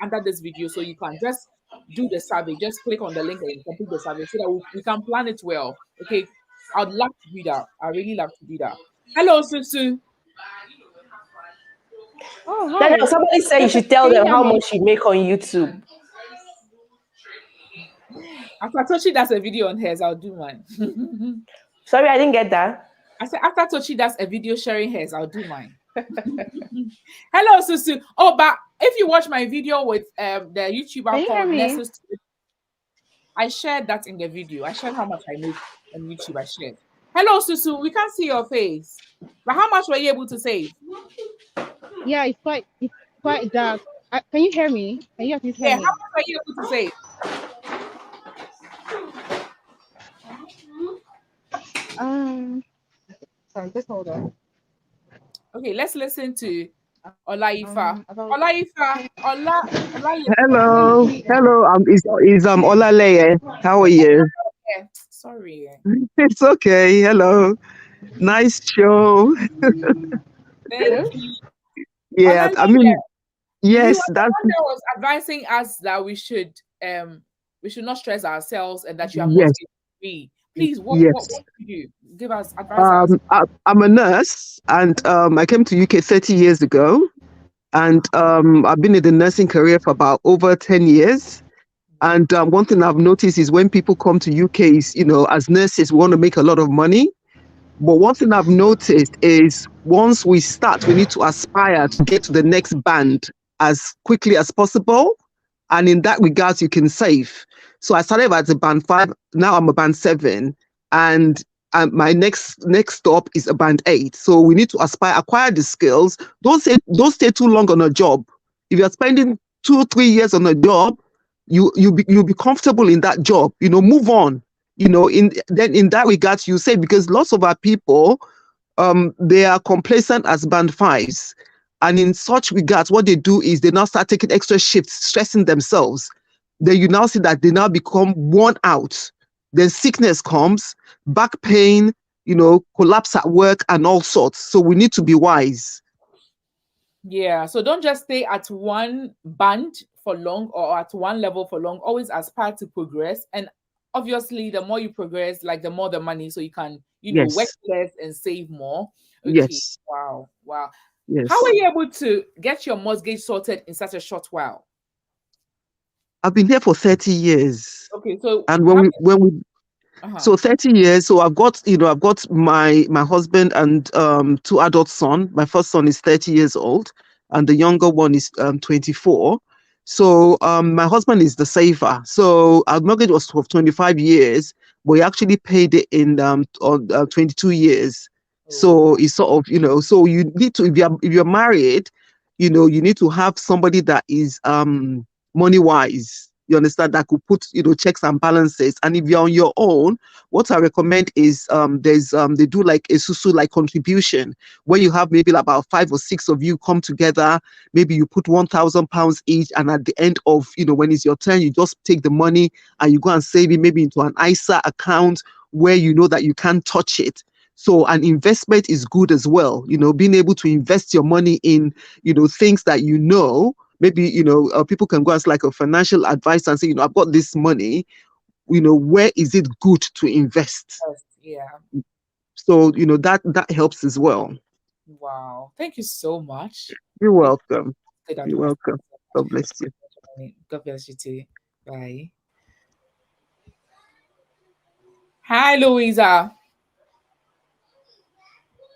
under this video, so you can just do the survey. Just click on the link and complete the survey so that we can plan it well. Okay. I'd love to do that. I really love to do that. Hello, Susu. Oh, hi. Somebody said you should tell them how much you make on YouTube. After Tochi does a video on hers, I'll do mine. Sorry, I didn't get that. I said after Tochi does a video sharing hers, I'll do mine. Hello, Susu. Oh, but if you watch my video with the YouTuber called Nurses, I shared that in the video. I shared how much I make on YouTube. I shared. Hello, Susu. We can't see your face. But how much were you able to save? Yeah, it's quite dark. Can you hear me? Can you please hear me? How much were you able to save? Sorry, just hold on. Okay, let's listen to Olaifa. Olaifa. Hello. Is Olaleye. How are you? Sorry. It's okay. Hello. Nice show. Thank you. Yeah, I mean, yes, that's the one that was advising us that we should not stress ourselves and that you are mortgage free. Please, what do you do? Give us advice. I'm a nurse, and I came to UK 30 years ago, and I've been in the nursing career for about over 10 years. And one thing I've noticed is when people come to UK, as nurses, we want to make a lot of money. But one thing I've noticed is once we start, we need to aspire to get to the next band as quickly as possible. And in that regard, you can save. So I started as a band 5. Now I'm a band 7. And my next stop is a band 8. So we need to acquire the skills. Don't stay too long on a job. If you're spending 2-3 years on a job, you'll be comfortable in that job. Move on. In that regard, you say, because lots of our people, they are complacent as band 5s. And in such regards, what they do is they now start taking extra shifts, stressing themselves. Then you now see that they now become worn out. Then sickness comes, back pain, collapse at work and all sorts. So we need to be wise. Yeah, so don't just stay at one band for long or at one level for long. Always aspire to progress. And obviously, the more you progress, like the more the money, so you can, Yes. work less and save more. Okay. Yes. Wow. Yes. How were you able to get your mortgage sorted in such a short while? I've been here for 30 years. Okay, so and when we So 30 years. So I've got my husband and 2 adult sons. My first son is 30 years old, and the younger one is 24. So my husband is the saver. So our mortgage was for 25 years, but he actually paid it in 22 years. So it's sort of, so you need to, if you're married, you need to have somebody that is money wise. You understand, that could put checks and balances. And if you're on your own, what I recommend is they do like a susu like contribution, where you have maybe about 5 or 6 of you come together. Maybe you put £1,000 each, and at the end of when it's your turn, you just take the money and you go and save it maybe into an ISA account where you know that you can't touch it. So an investment is good as well. Being able to invest your money in things that maybe people can go as like a financial advisor and say, I've got this money, where is it good to invest? Yeah. So that helps as well. Wow, thank you so much. You're welcome. You're welcome. God bless you. God bless you too. Bye. Hi, Louisa.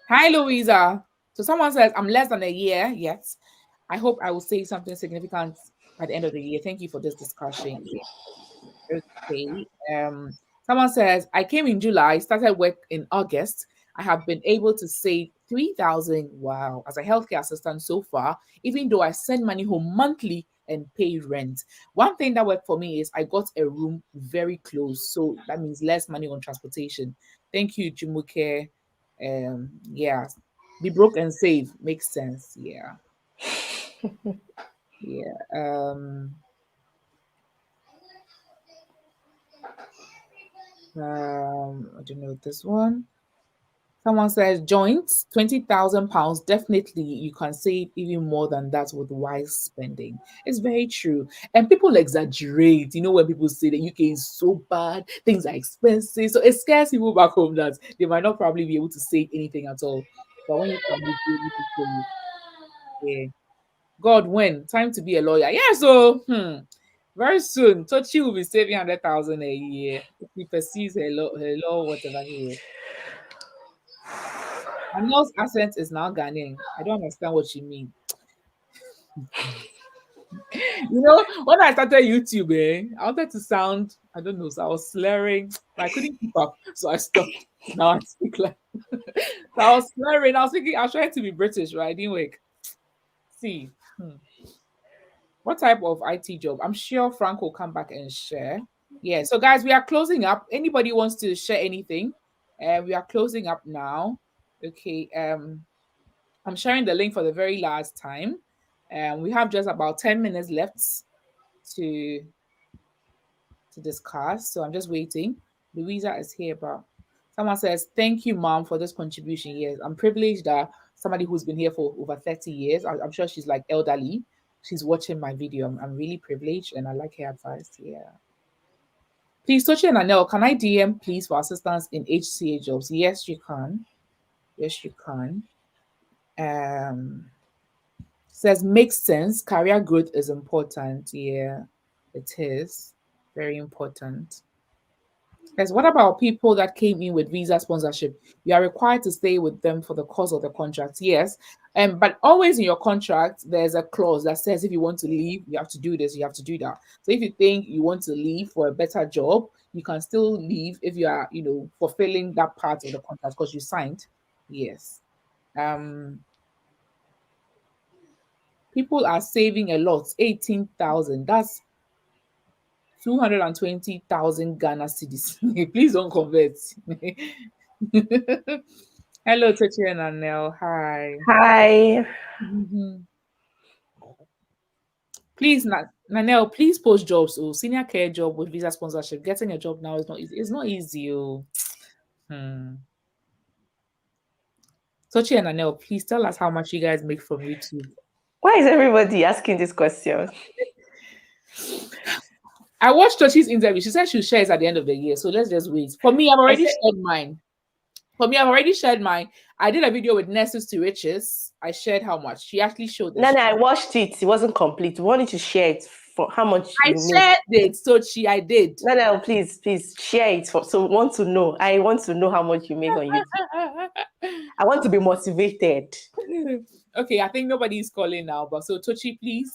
Hi, Louisa. So someone says, I'm less than a year. Yes. I hope I will say something significant by the end of the year. Thank you for this discussion. Okay. Someone says, I came in July, started work in August. I have been able to save 3,000, wow, as a healthcare assistant so far, even though I send money home monthly and pay rent. One thing that worked for me is I got a room very close. So that means less money on transportation. Thank you, Jumuke. Yeah. Be broke and save. Makes sense. Yeah. Yeah. I don't know this one. Someone says joints, £20,000. Definitely, you can save even more than that with wise spending. It's very true, and people exaggerate. When people say the UK is so bad, things are expensive, so it scares people back home that they might not probably be able to save anything at all. But when you come, you people, yeah. God, when time to be a lawyer? Yeah, so very soon, Tochi will be saving 100,000 a year if he pursues her law, whatever he is. Nanelle's accent is now Ghanaian. I don't understand what she means. When I started YouTube, I wanted to sound, I don't know, so I was slurring, but I couldn't keep up, so I stopped. Now I speak like, so I was slurring. I was trying to be British, but I didn't work. See, what type of IT job? I'm sure Frank will come back and share. Yeah, so guys, we are closing up. Anybody wants to share anything? We are closing up now. Okay, I'm sharing the link for the very last time. We have just about 10 minutes left to discuss. So I'm just waiting. Louisa is here, but someone says, thank you, Mom, for this contribution. Yes, I'm privileged that somebody who's been here for over 30 years, I'm sure she's like elderly. She's watching my video. I'm really privileged and I like her advice. Yeah. Please, Tochi and Nanelle, can I DM, please, for assistance in HCA jobs? Yes, you can. Yes, you can. Says makes sense. Career growth is important. Yeah, it is very important. Yes, what about people that came in with visa sponsorship? You are required to stay with them for the course of the contract. Yes. But always in your contract, there's a clause that says if you want to leave, you have to do this, you have to do that. So if you think you want to leave for a better job, you can still leave if you are, fulfilling that part of the contract because you signed. Yes. People are saving a lot. 18,000. That's 220,000 Ghana cedis. Please don't convert. Hello, Tochi and Nanelle. Hi. Hi. Mhm. Please, Nanelle, please post jobs. Oh, senior care job with visa sponsorship. Getting a job now is not easy. It's not easy. Oh. Tochi and Nanelle, please tell us how much you guys make from YouTube. Why is everybody asking this question? I watched Tochi's interview. She said she'll share it at the end of the year. So let's just wait. For me, I've already shared mine. I did a video with Nurses to Riches. I shared how much. She actually showed this. I watched it. It wasn't complete. We wanted to share it for how much I you shared it, Tochi. I did. No, please share it. So we want to know. I want to know how much you make on YouTube. I want to be motivated. Okay, I think nobody is calling now. But so Tochi, please,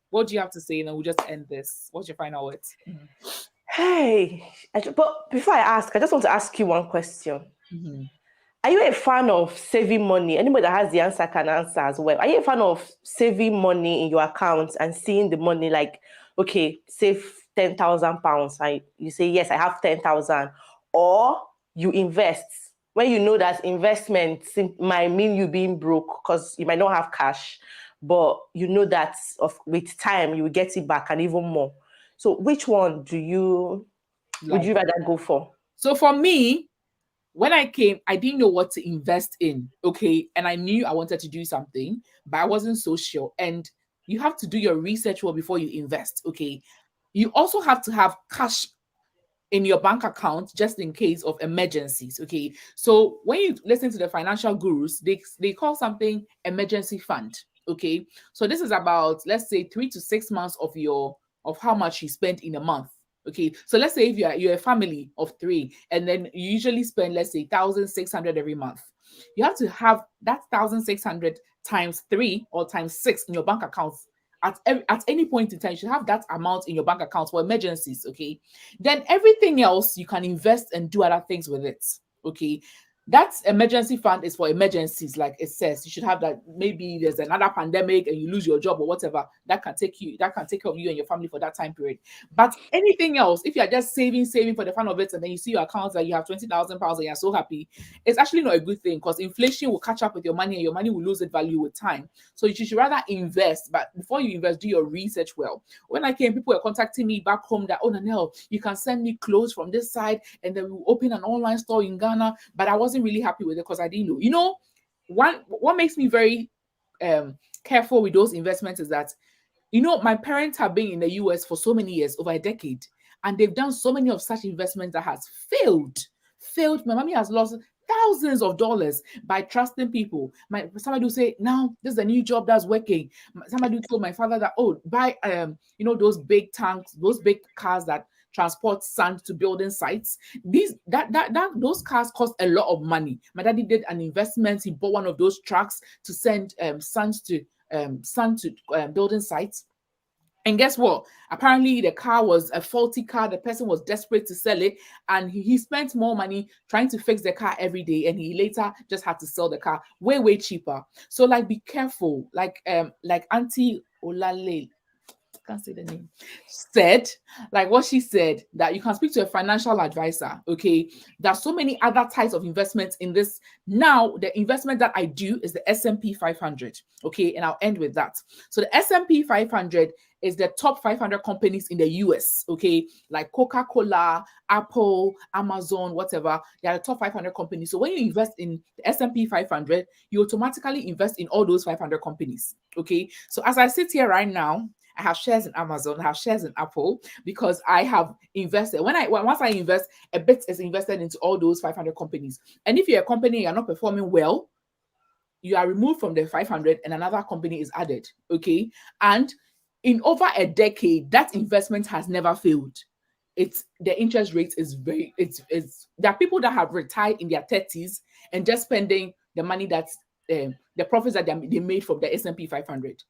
what do you have to say? And then we'll just end this. What's your final words? Hey, but before I ask, I just want to ask you one question. Are you a fan of saving money? Anybody that has the answer can answer as well. Are you a fan of saving money in your account and seeing the money like, okay, save £10,000 and you say, yes, I have 10,000, or you invest when you know that investment might mean you being broke because you might not have cash, but you know that with time you will get it back and even more. So which one would you rather go for? So for me, when I came, I didn't know what to invest in, okay? And I knew I wanted to do something, but I wasn't so sure. And you have to do your research well before you invest, okay? You also have to have cash in your bank account just in case of emergencies, okay? So when you listen to the financial gurus, they call something emergency fund, okay? So this is about, let's say, 3 to 6 months of how much you spend in a month. Okay, so let's say if you're a family of 3, and then you usually spend, let's say, 1,600 every month. You have to have that 1,600 times 3 or times 6 in your bank account. At any point in time, you should have that amount in your bank account for emergencies. Okay, then everything else you can invest and do other things with it. Okay, that emergency fund is for emergencies, like it says. You should have that. Maybe there's another pandemic and you lose your job or whatever, that can take care of you and your family for that time period. But anything else, if you're just saving for the fun of it, and then you see your account that you have £20,000 and you're so happy, it's actually not a good thing, because inflation will catch up with your money and your money will lose its value with time. So you should rather invest. But before you invest, do your research well. When I came, people were contacting me back home that, oh, Nanelle, you can send me clothes from this side and then we'll open an online store in Ghana. But I wasn't really happy with it because I didn't know. What makes me very careful with those investments is that, my parents have been in the US for so many years, over a decade, and they've done so many of such investments that has failed. My mommy has lost thousands of dollars by trusting people. Somebody will say, now this is a new job that's working. Somebody told my father that, oh, buy those big tanks, those big cars that transport sand to building sites. Those cars cost a lot of money. My daddy did an investment. He bought one of those trucks to send sand to building sites. And guess what? Apparently, the car was a faulty car. The person was desperate to sell it, and he spent more money trying to fix the car every day. And he later just had to sell the car way cheaper. So, be careful. Like Auntie Olale, can't say the name, said, what she said, that you can speak to a financial advisor. Okay, there's so many other types of investments in this. Now, the investment that I do is the S&P 500. Okay, and I'll end with that. So the S&P 500 is the top 500 companies in the US. Okay, like Coca-Cola, Apple, Amazon, whatever. They are the top 500 companies. So when you invest in the S&P 500, you automatically invest in all those 500 companies. Okay, so as I sit here right now, I have shares in Amazon, I have shares in Apple, because I have invested. Once I invest, a bit is invested into all those 500 companies. And if you're a company, you're not performing well, you are removed from the 500 and another company is added. Okay. And in over a decade, that investment has never failed. The interest rate is there are people that have retired in their 30s and just spending the money that's the profits that they made from the S&P 500.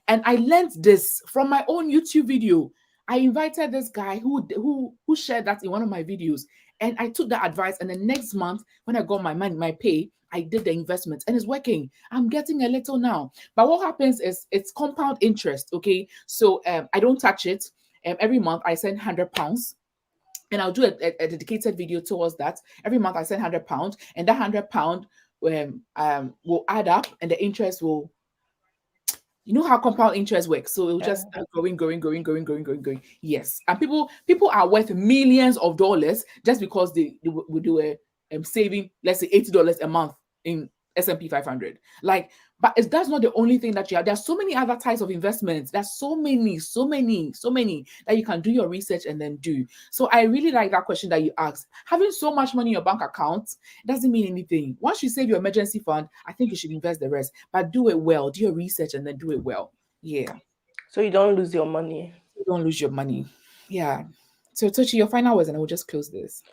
And I learned this from my own YouTube video. I invited this guy who shared that in one of my videos, and I took that advice. And the next month, when I got my money, my pay, I did the investment, and it's working. I'm getting a little now. But what happens is it's compound interest. Okay, so I don't touch it. Every month I send £100. And I'll do a dedicated video towards that. Every month I send £100, and that £100 will add up, and the interest will, you know how compound interest works. So it'll just start growing. Yes. And people are worth millions of dollars just because they will do a saving, let's say $80 a month in S&P 500. Like, but that's not the only thing that you have. There's so many other types of investments. There's so many that you can do your research and then do. So I really like that question that you asked. Having so much money in your bank account doesn't mean anything. Once you save your emergency fund, I think you should invest the rest. But do it well. Do your research and then do it well. Yeah. So you don't lose your money. You don't lose your money. Yeah. So Tochi, your final words, and I will just close this.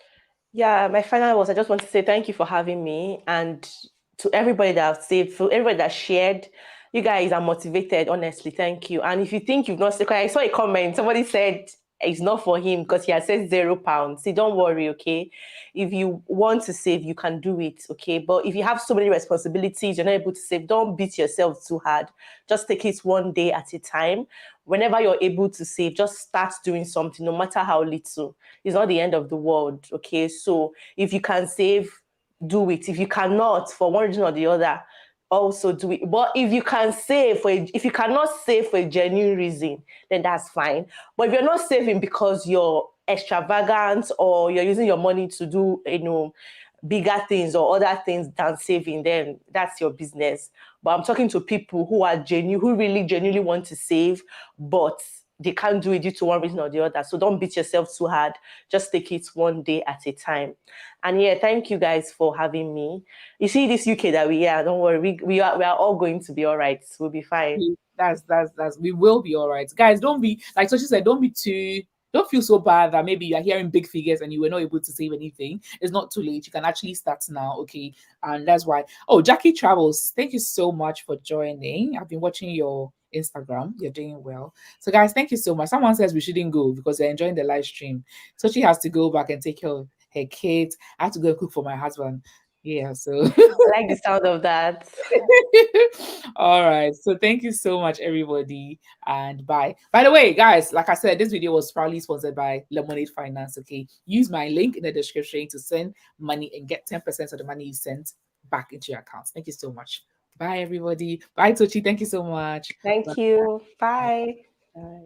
Yeah, my final was I just want to say thank you for having me, and to everybody that saved, for everybody that shared. You guys are motivated, honestly. Thank you. And if you think you've not saved, I saw a comment. Somebody said it's not for him because he has said £0. See, don't worry, okay? If you want to save, you can do it, okay? But if you have so many responsibilities, you're not able to save, don't beat yourself too hard. Just take it one day at a time. Whenever you're able to save, just start doing something, no matter how little. It's not the end of the world, okay? So if you can save, do it. If you cannot, for one reason or the other, also do it. But if you can save if you cannot save for a genuine reason, then that's fine. But if you're not saving because you're extravagant or you're using your money to do, bigger things or other things than saving, then that's your business. But I'm talking to people who are who really genuinely want to save, but they can't do it due to one reason or the other. So don't beat yourself too hard. Just take it one day at a time. And yeah, thank you guys for having me. You see this UK that we are, don't worry, we are all going to be all right. We'll be fine. That's we will be all right. Guys, don't be, like Tochi said, don't feel so bad that maybe you're hearing big figures and you were not able to save anything. It's not too late. You can actually start now, okay? And that's why. Oh, Jackie Travels, thank you so much for joining. I've been watching your Instagram. You're doing well. So, guys, thank you so much. Someone says we shouldn't go because they're enjoying the live stream. So she has to go back and take care of her kids. I have to go cook for my husband. Yeah, so I like the sound of that. all right. So thank you so much, everybody, and bye. By the way, guys, like I said, this video was proudly sponsored by Lemonade Finance. Okay, use my link in the description to send money and get 10% of the money you sent back into your accounts. Thank you so much. Bye, everybody. Bye, Tochi. Thank you so much. Thank you. Bye. Bye.